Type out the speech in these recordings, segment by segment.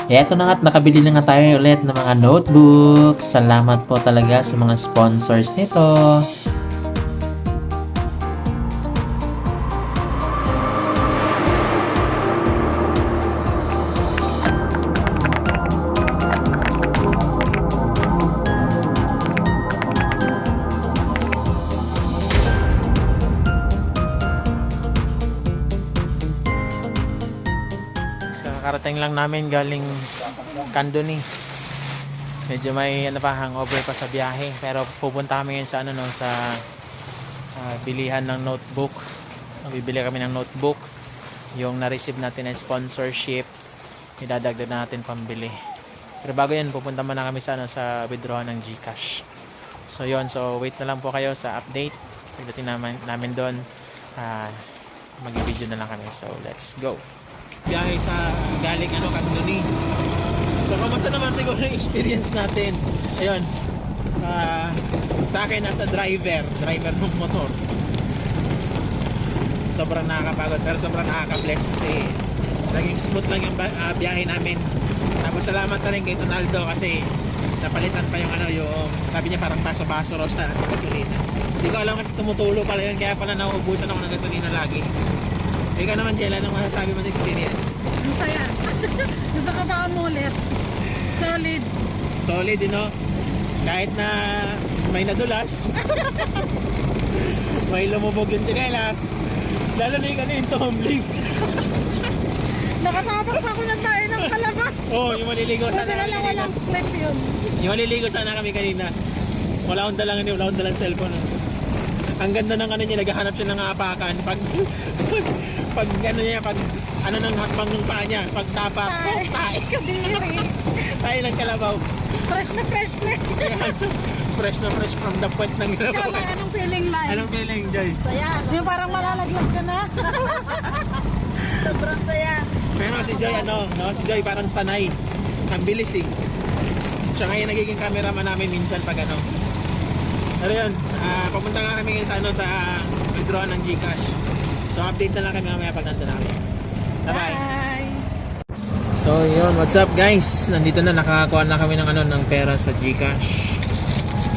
Eto na nga't nakabili na nga tayo ulit ng mga notebooks. Salamat po talaga sa mga sponsors nito. Kakarating lang namin galing Candoni. Medyo may ano pa, hangover pa sa biyahe. Pero pupunta kami ngayon sa ano no, sa bilihan ng notebook. Bibili kami ng notebook. Yung na-receive natin ng sponsorship, idadagdag natin pambili. Pero bago yan, pupunta muna kami sa ano, sa withdrawal ng GCash. So yon, so wait na lang po kayo sa update. Pagdating namin doon, mag-video na lang kami. So let's go. Biyahe sa galing ano, Candoni. So kamusta naman siguro yung experience natin? Ayun, sa akin nasa driver ng motor. Sobrang nakakapagod pero sobrang nakaka-bless kasi naging smooth lang yung biyahe namin. Tapos salamat na rin kay Tonaldo kasi napalitan pa yung ano, yung sabi niya parang baso-baso raw sa gasolina. Hindi ko alam kasi tumutulo pala yun, kaya pala nauubusan ako ng gasolina lagi. Ikaw naman, Jella, anong masasabi mo sa experience? Ang saya. Gusto ka ba umulit? Solid. Solid, you know? Kahit na may nadulas, may lumubog yung tsinelas, lalo na yung ano yung tumbling. Nakatabak pa ako ng tayo ng kalaba. Oo, yung maliligo sana Buti na kami lang kanina. walang clip yun. Yung maliligo sana kami kanina. Wala akong dalang cellphone. Ang ganda ng ano niya, naghahanap siya ng apakan. Pag ano niya, pag ano ng hakbang ng paa niya, pag tapak, tae. Kadiri. Tayo ng kalabaw. Fresh na fresh. Fresh na fresh from the puwet ng Ikaw kalabaw. lang, anong feeling like? Anong feeling, Joy? Saya. Yung parang malalaglag ka na. Sobrang saya. Pero si Joy ano, no? Si Joy parang sanay. Ang bilis eh. Siya ngayon nagiging cameraman namin minsan pag ano. Pero yun, papunta nga kami ngayon sa ano, sa withdrawal ng GCash. So update na lang kami mamaya pag nandun namin. Bye-bye. Bye. So yun, what's up guys? Nandito na, nakakuha na kami ng ano, ng pera sa GCash.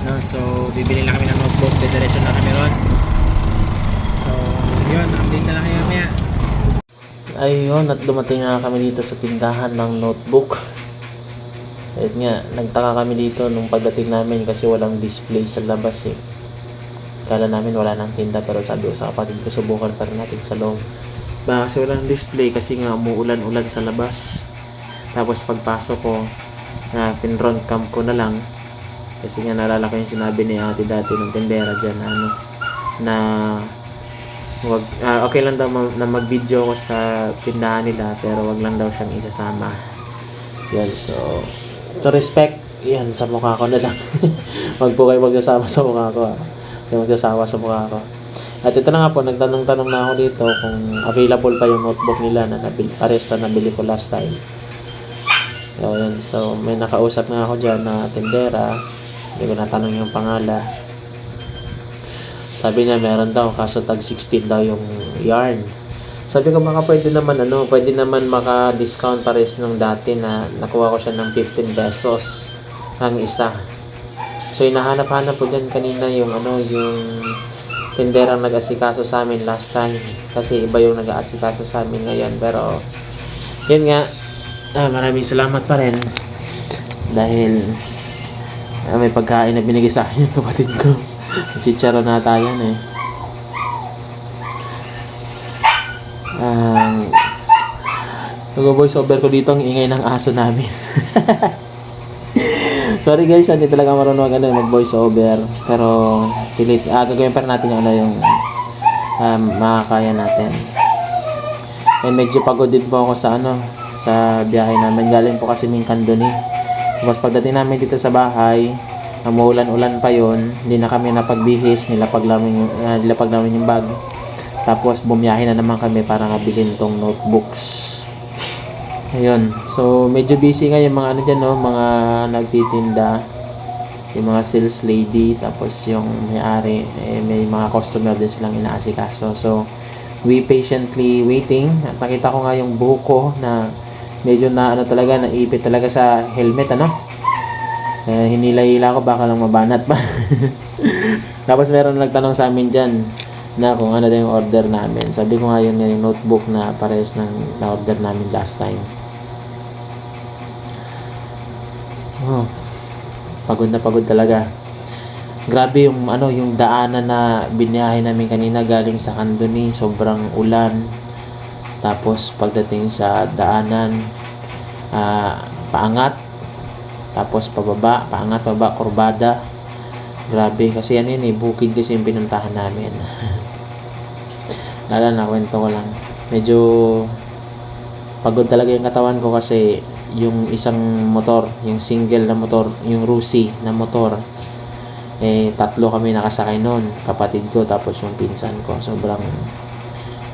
No, so bibili na kami ng notebook, diretso na kami ron. So yun, update na lang kami mamaya. Ayun, at dumating na kami dito sa tindahan ng notebook. Ayun nga, nagtaka kami dito nung pagdating namin kasi walang display sa labas eh. Kala namin wala nang tinda, pero sabi ko sa kapatid ko, subukan pa rin natin sa loob. Baka kasi walang display kasi nga umuulan-ulan sa labas. Tapos pagpasok ko, pinront cam ko na lang. Kasi nga naalala ko yung sinabi ni ate dati ng tindera dyan na ano, na wag, okay lang daw na mag-video ko sa tindahan nila pero wag lang daw siyang isasama. Yan, so to respect, yan, sa mukha ko na lang. Wag po kayo magsasama sa mukha ko. Kayo magsasawa sa mukha ko. At ito na nga po, nagtanong-tanong na ako dito kung available pa yung notebook nila na pares sa nabili ko last time. Yan, so may nakausap na ako dyan na tindera. Hindi ko natanong yung pangalan. Sabi niya meron daw, kaso tag 16 daw yung yarn. Sabi ko baka pwede naman maka-discount pares nung dati na nakuha ko siya ng 15 pesos ang isa. So hinahanap-hanap po dyan kanina yung ano, yung tinderang nag-asikaso sa amin last time. Kasi iba yung nag-aasikaso sa amin ngayon. Pero yun nga, maraming salamat pa rin dahil may pagkain na binigay sa akin yung kapatid ko. Chicharo na tayo eh. Nag-voice over ko dito ang ingay ng aso namin. Sorry guys, hindi talaga marunong mag-voice over. Pero gagawin pa rin natin yung ano, yung makakaya natin. Medyo pagod din po ako sa ano, sa biyahe namin. Galing po kasi ng Candoni. Tapos pagdating namin dito sa bahay, umuulan-ulan pa yon, hindi na kami napagbihis, nilapag namin yung bag. Tapos bumiyahe na naman kami para bilhin tong notebooks. Ayun, so medyo busy nga yung mga ano dyan, no? Mga nagtitinda, yung mga sales lady, tapos yung may-ari, may mga customer din silang inaasikaso. So we patiently waiting. At nakita ko nga yung buhok ko na medyo na ano talaga, naipit talaga sa helmet, ano. Hinila-hila ko, baka lang mabanat pa. Tapos meron nagtanong sa amin dyan na kung ano daw yung order namin. Sabi ko nga yun yung notebook na parehas ng na-order namin last time. Oh, pagod na pagod talaga. Grabe yung ano, yung daanan na biniyahe namin kanina galing sa Candoni, sobrang ulan. Tapos pagdating sa daanan, paangat, tapos pababa, paangat, pababa, kurbada. Grabe, kasi ano yun bukid kasi yung pinuntahan namin. Lala na, kwento ko lang. Medyo pagod talaga yung katawan ko kasi yung isang motor, yung single na motor, yung Rusi na motor, tatlo kami nakasakay noon, kapatid ko tapos yung pinsan ko. Sobrang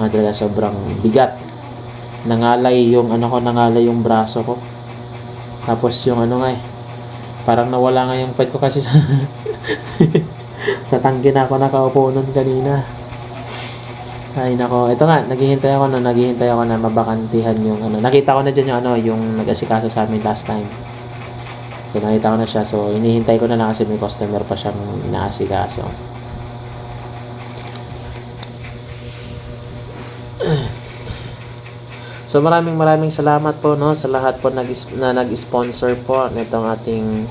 talaga sobrang bigat. Nangalay yung braso ko. Tapos yung parang nawala nga yung pet ko kasi sa sa tanggi na ako nakaupo noon kanina. Ay nako, ito nga, naghihintay ako na mabakantihan yung nakita ko na diyan yung yung nag-asikaso sa amin last time. So nakita ko na siya, so hinihintay ko na lang kasi may customer pa siyang inaasikaso. So maraming salamat po sa lahat po na nag-sponsor po nitong ating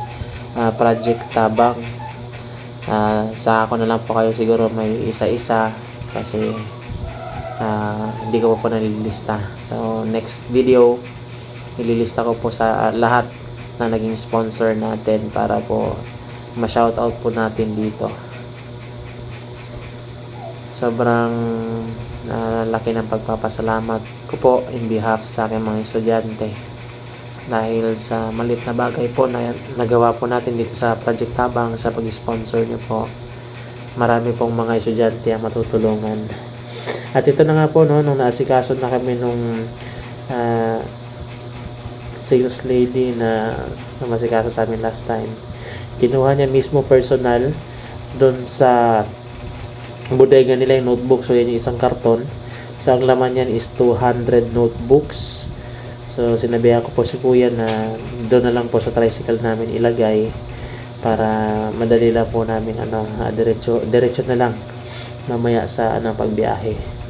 Project Tabang. Sa ako na lang po kayo siguro may isa-isa kasi hindi ko pa po nalilista. So next video ililista ko po sa lahat na naging sponsor natin para po ma-shoutout po natin dito. Sobrang laki ng pagpapasalamat ko po in behalf sa aking mga estudyante dahil sa maliit na bagay po na nagawa po natin dito sa Project Tabang sa pag-sponsor niyo po. Marami pong mga estudyante ang matutulungan. At ito na nga po nung naasikaso na kami nung sales lady na masikaso sa amin last time. Kinuha niya mismo personal doon sa bodega nila yung notebook. So yan yung isang karton. So ang laman yan is 200 notebooks. So sinabihan ko po si kuya na doon na lang po sa tricycle namin ilagay para madali lang po namin diretso na lang mamaya sa pagbiyahe.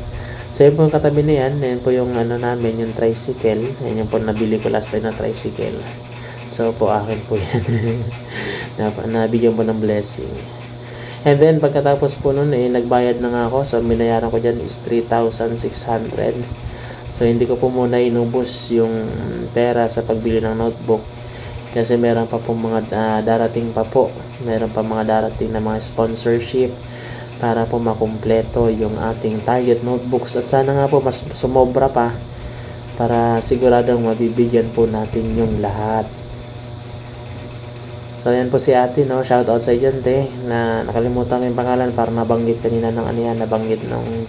So yun po yung katabi na yan po yung namin, yung tricycle. Yan yung po nabili ko last time na tricycle. So po akin po yan. Nabigyan po ng blessing. And then pagkatapos po nun nagbayad na nga ako. So binayaran ko dyan is 3,600. So hindi ko po muna inubos yung pera sa pagbili ng notebook. Kasi meron pa po mga darating pa po. Meron pa mga darating na mga sponsorship para po makumpleto yung ating target notebooks. At sana nga po mas sumobra pa para siguradong mabibigyan po natin yung lahat. So yan po si ate, shoutout sa iyo te, na nakalimutan ko yung pangalan para nabanggit kanina ng nabanggit ng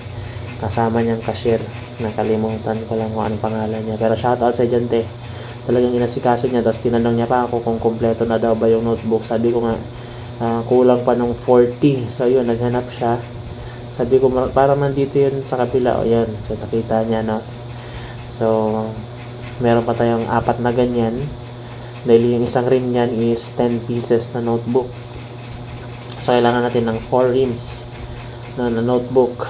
kasama niyang cashier. Nakalimutan ko lang kung anong pangalan niya. Pero shoutout sa iyo te. Talagang inasikaso niya, tapos tinanong niya pa ako kung kumpleto na daw ba yung notebook. Sabi ko nga, kulang pa ng 40. So yun, naghanap siya. Sabi ko parang nandito yun sa kabila. O yan, so nakita niya So meron pa tayong 4 na ganyan. Dahil yung isang rim niyan is 10 pieces na notebook. So kailangan natin ng 4 rims na notebook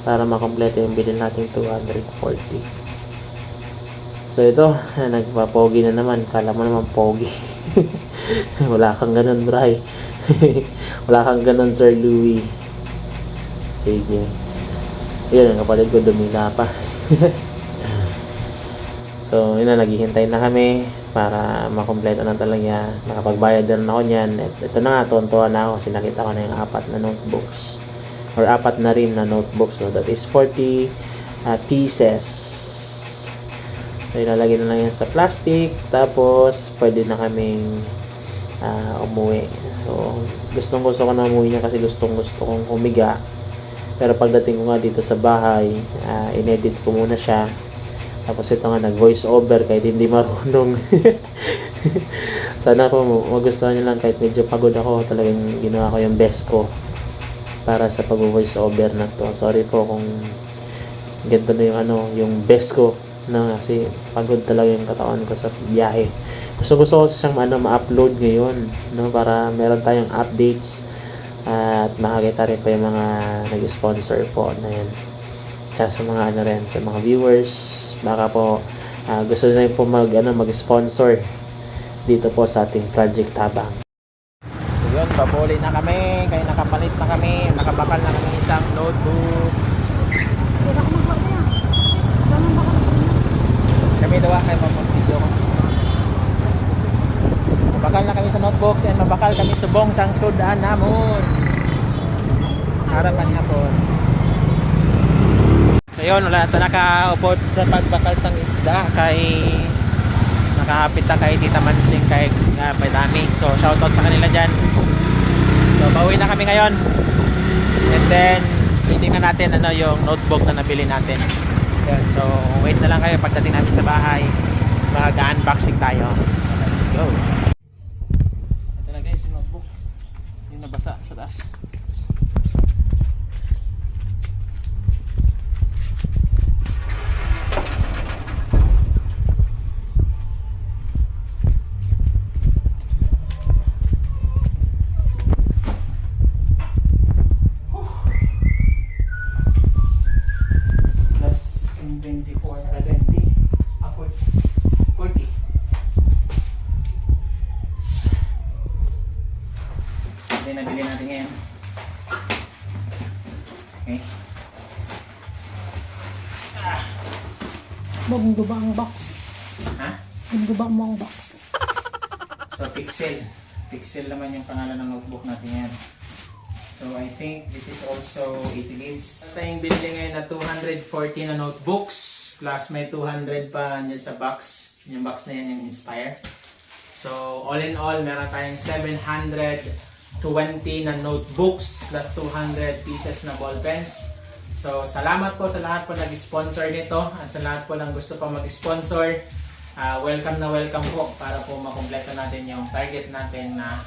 para makompleto yung bilhin natin 240. So ito, nagpapogi na naman. Kala mo naman pogi. Wala kang ganun, bray. Wala kang ganun, Sir Louie. Sige. Ayun, ang kapatid ko dumila pa. So, yun na, naghihintay na kami para makompleto na talaga. Nakapagbayad na ako niyan. At ito na nga, tuwan-tuwa na ako kasi nakita ko na yung 4 na notebooks. Or 4 na rin na notebooks. So, that is 40 pieces. So, ilalagay na lang yan sa plastic. Tapos, pwede na kaming umuwi. So, gustong-gusto ko na umuwi niya kasi gustong-gusto kong humiga. Pero pagdating ko nga dito sa bahay, inedit ko muna siya. Tapos ito nga, nag-voice over kahit hindi marunong. Sana po magustuhan niyo lang kahit medyo pagod ako. Talagang ginawa ko yung best ko para sa pag-voice over na to. Sorry po kung ganito na yung yung best ko No, kasi pagod talaga yung katawan ko sa biyahe. Gusto ko siyang ma-upload ngayon, no, para meron tayong updates at makakita rin pa yung mga nag-sponsor po na yan. Tsaka sa mga rin, sa mga viewers, baka po gusto nila po mag-sponsor dito po sa ating Project Tabang. So yun, babuli na kami, kaya nakapalit na kami, nakabakal na kami isang notebook. Wala ko magbawa yan. Ganun ba ka? Kami dawa kayo mag-video ko. Mabakal na kami sa notebooks and mabakal kami sa bong sang sudan namon. Harapan niya po. So yun, wala ito nakaupod sa pagbakal sang isda kay nakahapit na kay Tita Mansing kay Paydani. So shoutout sa kanila dyan. So pauwi na kami ngayon. And then titingnan natin yung notebook na nabili natin. Yan. So wait na lang kayo pagdating namin sa bahay. Mag-unboxing tayo. Let's go. Ito na guys yung notebook. Yung nabasa sa taas. Nabili natin ngayon. Okay. Bumguba ang box. Ha? Bumguba mo ang box. So Pixel. Pixel naman yung pangalan ng notebook natin yan. So I think this is also 80 leaves. Tayong binili ngayon na 240 na notebooks. Plus may 200 pa dyan sa box. Yung box na yan yung Inspire. So all in all, meron tayong 720 na notebooks plus 200 pieces na ball pens. So salamat po sa lahat po nag-sponsor nito at sa lahat po ng gusto pa mag-sponsor. Welcome na welcome po para po makompleto natin yung target natin na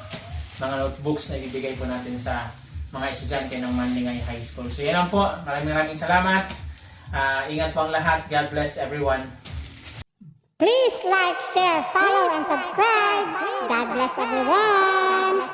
mga notebooks na ibibigay po natin sa mga estudyante ng Manlingay High School. So yan lang po. Maraming salamat. Ingat po ang lahat. God bless everyone. Please like, share, follow, and subscribe. God bless everyone.